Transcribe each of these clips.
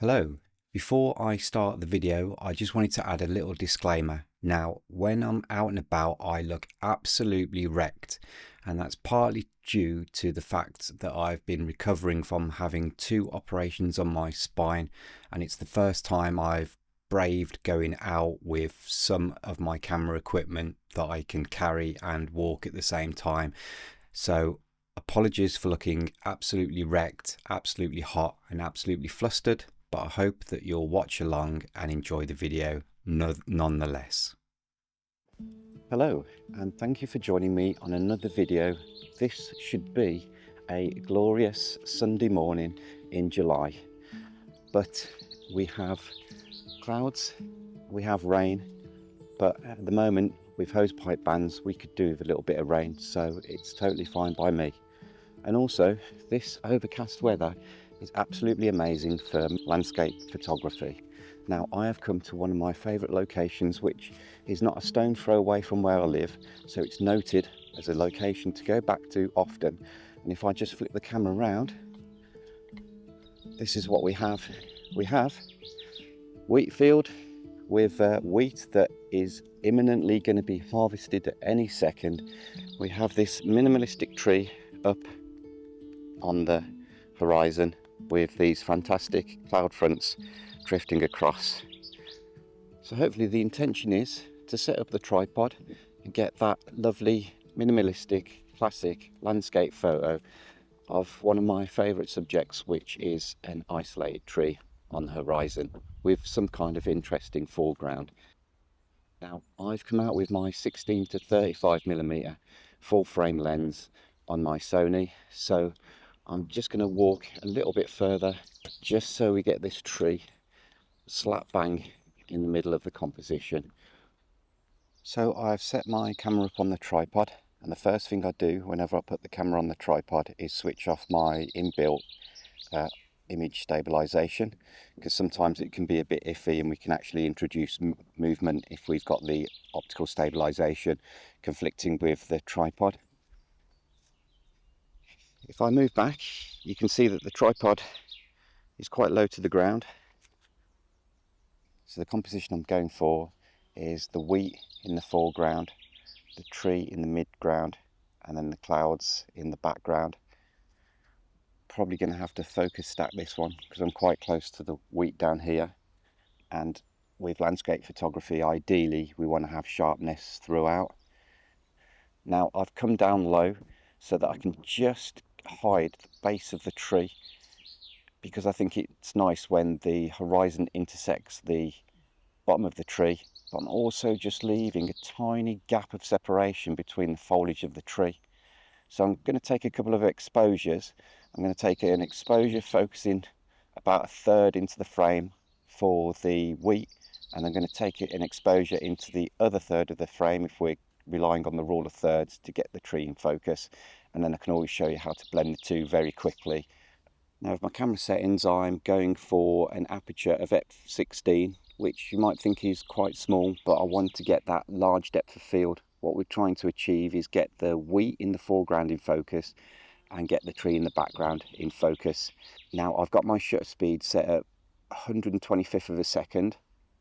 Hello. Before I start the video, I just wanted to add a little disclaimer. Now, when I'm out and about, I look absolutely wrecked, and that's partly due to the fact that I've been recovering from having 2 operations on my spine, and it's the first time I've braved going out with some of my camera equipment that I can carry and walk at the same time. So apologies for looking absolutely wrecked, absolutely hot and absolutely flustered, but I hope that you'll watch along and enjoy the video nonetheless. Hello, and thank you for joining me on another video. This should be a glorious Sunday morning in July, but we have clouds, we have rain, but at the moment with hosepipe bans we could do with a little bit of rain, so it's totally fine by me. And also, this overcast weather is absolutely amazing for landscape photography. Now, I have come to one of my favourite locations, which is not a stone throw away from where I live, so it's noted as a location to go back to often. And if I just flip the camera around, this is what we have. We have wheat field with wheat that is imminently going to be harvested at any second. We have this minimalistic tree up on the horizon with these fantastic cloud fronts drifting across. So hopefully the intention is to set up the tripod and get that lovely minimalistic classic landscape photo of one of my favourite subjects, which is an isolated tree on the horizon with some kind of interesting foreground. Now, I've come out with my 16 to 35mm full frame lens on my Sony, so I'm just going to walk a little bit further just so we get this tree slap bang in the middle of the composition. So I've set my camera up on the tripod, and the first thing I do whenever I put the camera on the tripod is switch off my inbuilt image stabilization, because sometimes it can be a bit iffy and we can actually introduce movement if we've got the optical stabilization conflicting with the tripod. If I move back, you can see that the tripod is quite low to the ground. So the composition I'm going for is the wheat in the foreground, the tree in the midground, and then the clouds in the background. Probably going to have to focus stack this one because I'm quite close to the wheat down here, and with landscape photography ideally we want to have sharpness throughout. Now I've come down low so that I can just hide the base of the tree, because I think it's nice when the horizon intersects the bottom of the tree, but I'm also just leaving a tiny gap of separation between the foliage of the tree. So I'm going to take a couple of exposures. I'm going to take an exposure focusing about a third into the frame for the wheat, and I'm going to take an exposure into the other third of the frame if we're relying on the rule of thirds to get the tree in focus, and then I can always show you how to blend the two very quickly. Now with my camera settings, I'm going for an aperture of f16, which you might think is quite small, but I want to get that large depth of field. What we're trying to achieve is get the wheat in the foreground in focus and get the tree in the background in focus. Now I've got my shutter speed set at 125th of a second.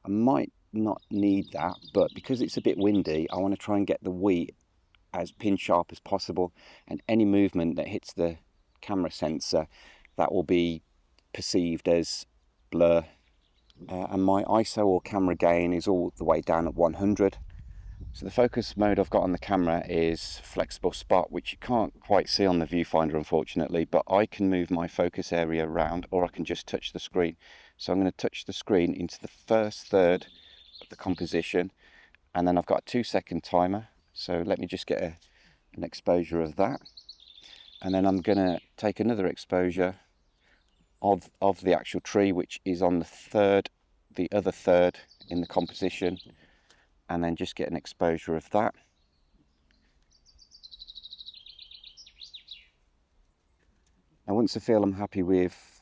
I might not need that, but because it's a bit windy, I want to try and get the wheat as pin sharp as possible, and any movement that hits the camera sensor, that will be perceived as blur. And my ISO or camera gain is all the way down at 100. So the focus mode I've got on the camera is flexible spot, which you can't quite see on the viewfinder unfortunately, but I can move my focus area around, or I can just touch the screen. So I'm going to touch the screen into the first third of the composition, and then I've got a 2-second timer. So let me just get an exposure of that, and then I'm going to take another exposure of the actual tree, which is on the other third in the composition, and then just get an exposure of that. Now once I feel I'm happy with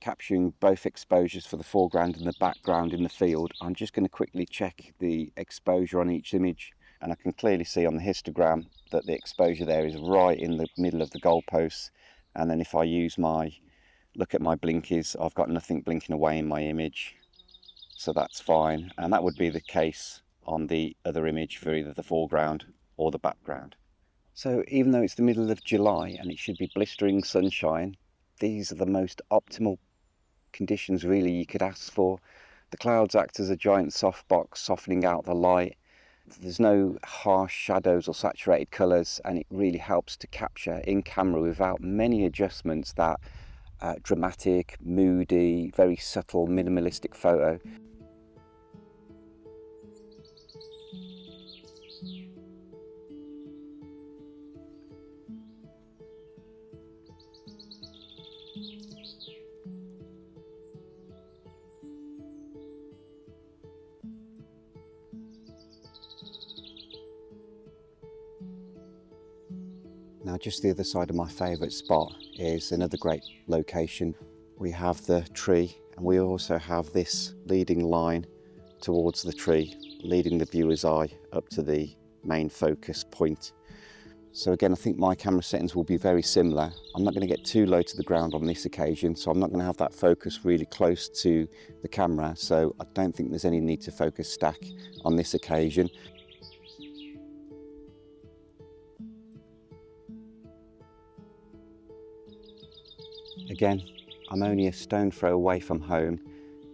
capturing both exposures for the foreground and the background in the field, I'm just going to quickly check the exposure on each image, and I can clearly see on the histogram that the exposure there is right in the middle of the goalposts. And then if I use my look at my blinkies, I've got nothing blinking away in my image, so that's fine. And that would be the case on the other image for either the foreground or the background. So even though it's the middle of July and it should be blistering sunshine, these are the most optimal conditions really you could ask for. The clouds act as a giant softbox, softening out the light. There's no harsh shadows or saturated colours, and it really helps to capture in camera without many adjustments that dramatic, moody, very subtle, minimalistic photo. Now just the other side of my favourite spot is another great location. We have the tree, and we also have this leading line towards the tree, leading the viewer's eye up to the main focus point. So again, I think my camera settings will be very similar. I'm not going to get too low to the ground on this occasion, so I'm not going to have that focus really close to the camera, so I don't think there's any need to focus stack on this occasion. Again, I'm only a stone throw away from home,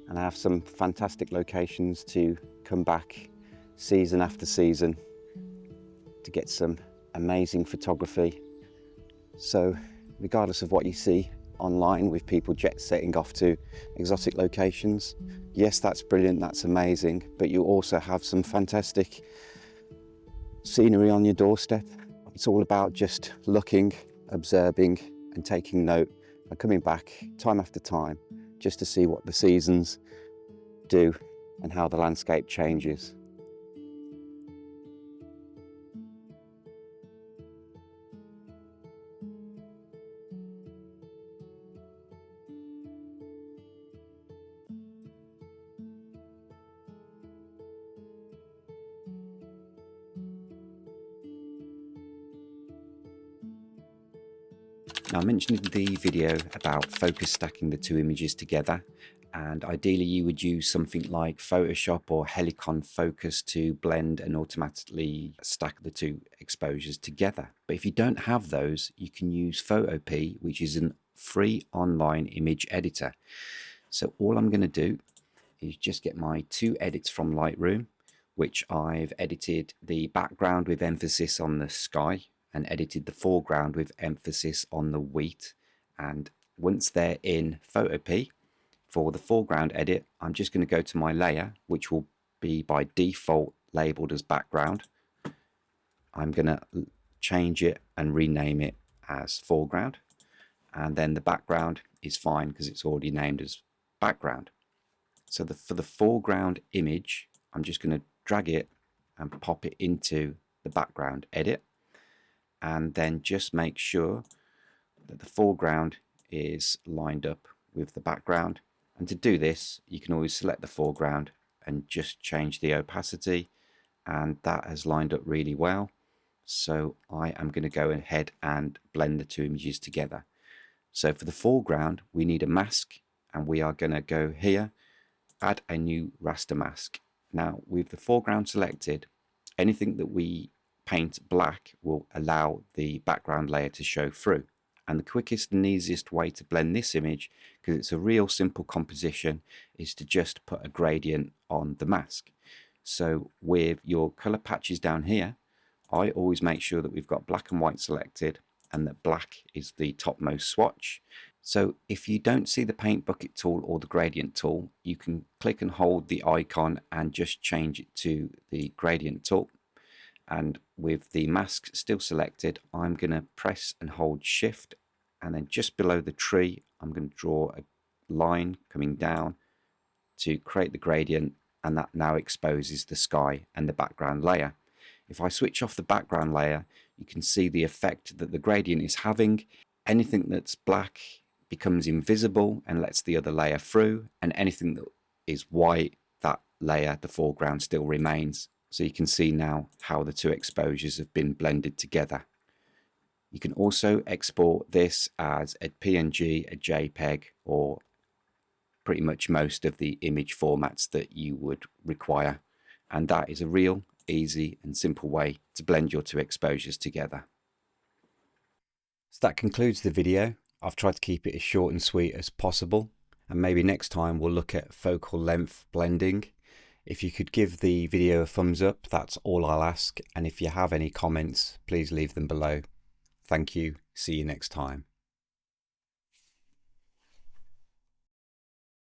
and I have some fantastic locations to come back season after season to get some amazing photography. So regardless of what you see online with people jet setting off to exotic locations, yes, that's brilliant, that's amazing, but you also have some fantastic scenery on your doorstep. It's all about just looking, observing and taking note and coming back time after time just to see what the seasons do and how the landscape changes. Now, I mentioned in the video about focus stacking the two images together, and ideally you would use something like Photoshop or Helicon Focus to blend and automatically stack the two exposures together. But if you don't have those, you can use Photopea, which is a free online image editor. So all I'm going to do is just get my two edits from Lightroom, which I've edited the background with emphasis on the sky and edited the foreground with emphasis on the wheat. And once they're in Photopea, for the foreground edit, I'm just going to go to my layer, which will be by default labeled as background. I'm going to change it and rename it as foreground. And then the background is fine because it's already named as background. So for the foreground image, I'm just going to drag it and pop it into the background edit, and then just make sure that the foreground is lined up with the background. And to do this, you can always select the foreground and just change the opacity, and that has lined up really well. So I am going to go ahead and blend the two images together. So for the foreground, we need a mask, and we are going to go here, add a new raster mask. Now with the foreground selected, anything that we paint black will allow the background layer to show through. And the quickest and easiest way to blend this image, because it's a real simple composition, is to just put a gradient on the mask. So with your color patches down here, I always make sure that we've got black and white selected and that black is the topmost swatch. So if you don't see the paint bucket tool or the gradient tool, you can click and hold the icon and just change it to the gradient tool. And with the mask still selected, I'm going to press and hold shift, and then just below the tree I'm going to draw a line coming down to create the gradient, and that now exposes the sky and the background layer. If I switch off the background layer, you can see the effect that the gradient is having. Anything that's black becomes invisible and lets the other layer through, and anything that is white, that layer, the foreground, still remains. So you can see now how the two exposures have been blended together. You can also export this as a PNG, a JPEG, or pretty much most of the image formats that you would require. And that is a real easy and simple way to blend your two exposures together. So that concludes the video. I've tried to keep it as short and sweet as possible, and maybe next time we'll look at focal length blending. If you could give the video a thumbs up, that's all I'll ask, and if you have any comments, please leave them below. Thank you. See you next time.